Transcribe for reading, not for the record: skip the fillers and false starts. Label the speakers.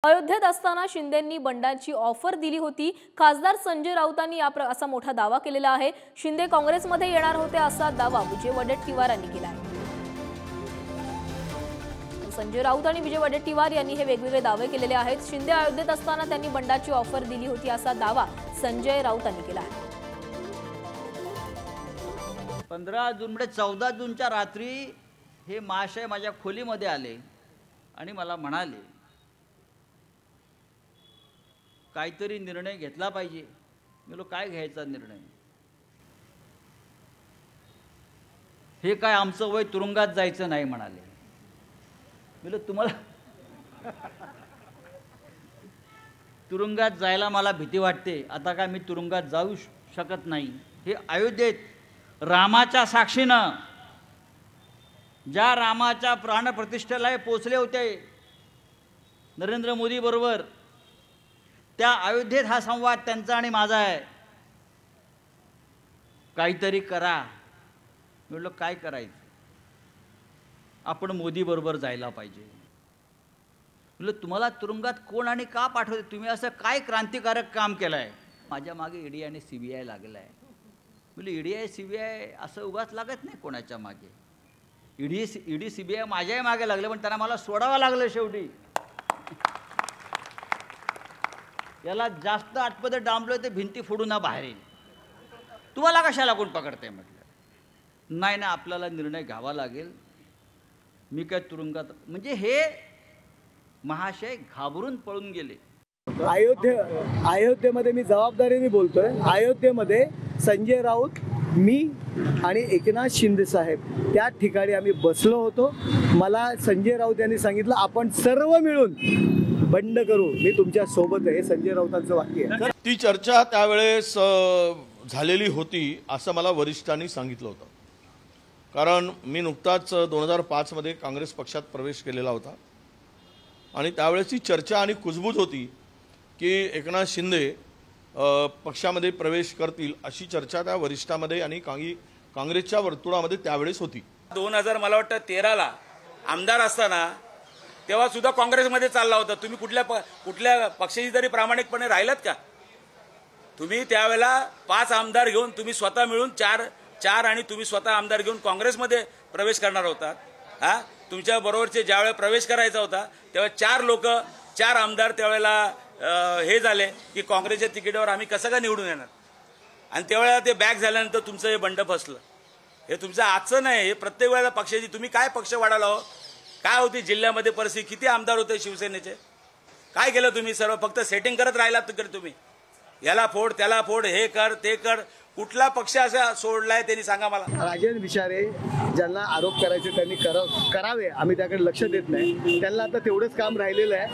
Speaker 1: अयोध्येत असताना शिंदेंनी बंडाची ऑफर दिली होती। खासदार संजय राऊतांनी असा मोठा दावा केलेला आहे। शिंदे काँग्रेसमध्ये येणार होते असा दावा विजय वडेट्टीवार यांनी केला आहे। संजय राऊत आणि विजय वडेट्टीवार यांनी हे वेगवेगळे दावे केलेले आहेत। शिंदे अयोध्येत असताना त्यांनी बंडाची ऑफर दिली होती असा दावा संजय राऊत यांनी केला आहे।
Speaker 2: 15 जून म्हणजे 14 जूनच्या रात्री हे महाशय माझ्या खोलीमध्ये आले आणि मला म्हणाले काहीतरी निर्णय घेतला पाहिजे। मी बोललो काय घ्यायचा निर्णय? हे काय आमचं वय तुरुंगात जायचं नाही म्हणाले। मी बोललो तुम्हाला तुरुंगात जायला मला भीती वाटते, आता काय मी तुरुंगात जाऊ शकत नाही। हे अयोध्येत रामाच्या साक्षीनं ज्या रामाच्या प्राणप्रतिष्ठेला पोचले होते नरेंद्र मोदी बरोबर, त्या अयोध्येत हा संवाद त्यांचा आणि माझा आहे। काहीतरी करा। म्हटलं काय करायचं? आपण मोदी बरोबर जायला पाहिजे। म्हटलं तुम्हाला तुरुंगात कोण आणि का पाठवते? तुम्ही असं काय क्रांतिकारक काम केलंय? माझ्या मागे ईडी आणि सीबीआय लागलाय। म्हणजे ईडी सीबीआय असं उगाच लागत नाही कोणाच्या मागे। ईडी सीबीआय माझ्याही मागे लागले, पण त्यांना मला सोडावं लागलं शेवटी। याला जास्त आतमध्ये डांबलं ते भिंती फोडून बाहेर येईल। तुम्हाला कशाला कोण पकडते? म्हटलं नाही ना, आपल्याला निर्णय घ्यावा लागेल। मी काय तुरुंगात? म्हणजे हे महाशय घाबरून पळून गेले।
Speaker 3: अयोध्येमध्ये मी जबाबदारीने बोलतोय। अयोध्येमध्ये संजय राऊत, मी आणि एकनाथ शिंदे साहेब त्या ठिकाणी आम्ही बसलो होतो। मला संजय राऊत यांनी सांगितलं आपण सर्व मिळून बंड करू, मी तुमच्या सोबत आहे। हे संजय राऊतांचं वाक्य आहे।
Speaker 4: ती चर्चा त्यावेळेस झालेली होती असं मला वरिष्ठांनी सांगितलं होतं, कारण मी नुकताच 2005 मध्ये काँग्रेस पक्षात प्रवेश केलेला होता आणि त्यावेळेसची चर्चा आणि कुजबूज होती की एकनाथ शिंदे पक्षामध्ये प्रवेश करतील अशी चर्चा त्या वरिष्ठांमध्ये आणि काँग्रेसच्या वर्तुळामध्ये त्यावेळेस होती।
Speaker 5: 2000 मला वाटतं 13ला आमदार असताना तेव्हा सुद्धा काँग्रेसमध्ये चालला होता। तुम्ही कुठल्या पक्षाची तरी प्रामाणिकपणे राहिलात का? तुम्ही त्यावेळेला 5 आमदार घेऊन तुम्ही स्वतः मिळून चार आणि तुम्ही स्वतः आमदार घेऊन काँग्रेसमध्ये प्रवेश करणार होता। हा तुमच्या बरोबरचे ज्यावेळेला प्रवेश करायचा होता तेव्हा 4 आमदार त्यावेळेला हे झाले की काँग्रेसच्या तिकीटावर आम्ही कसं का निवडून येणार, आणि त्यावेळेला ते बॅक झाल्यानंतर तुमचं हे बंड फसलं। हे तुमचं आजचं नाही, हे प्रत्येक वेळेला पक्षाची तुम्ही काय पक्ष वाढायला हो? काय होती जिल्ह्यामध्ये परिस्थिती? किती आमदार होते शिवसेनेचे? काय केलं तुम्ही? सर्व फक्त सेटिंग करत राहिलात तिकडे तुम्ही। याला फोड त्याला फोड, हे कर ते कर। कुठला पक्ष असा सोडलाय त्यांनी सांगा मला?
Speaker 3: राजेंद्र विचारे ज्यांना आरोप करायचे त्यांनी करावे, आम्ही त्याकडे लक्ष देत नाही। त्यांना आता तेवढंच काम राहिलेलं आहे।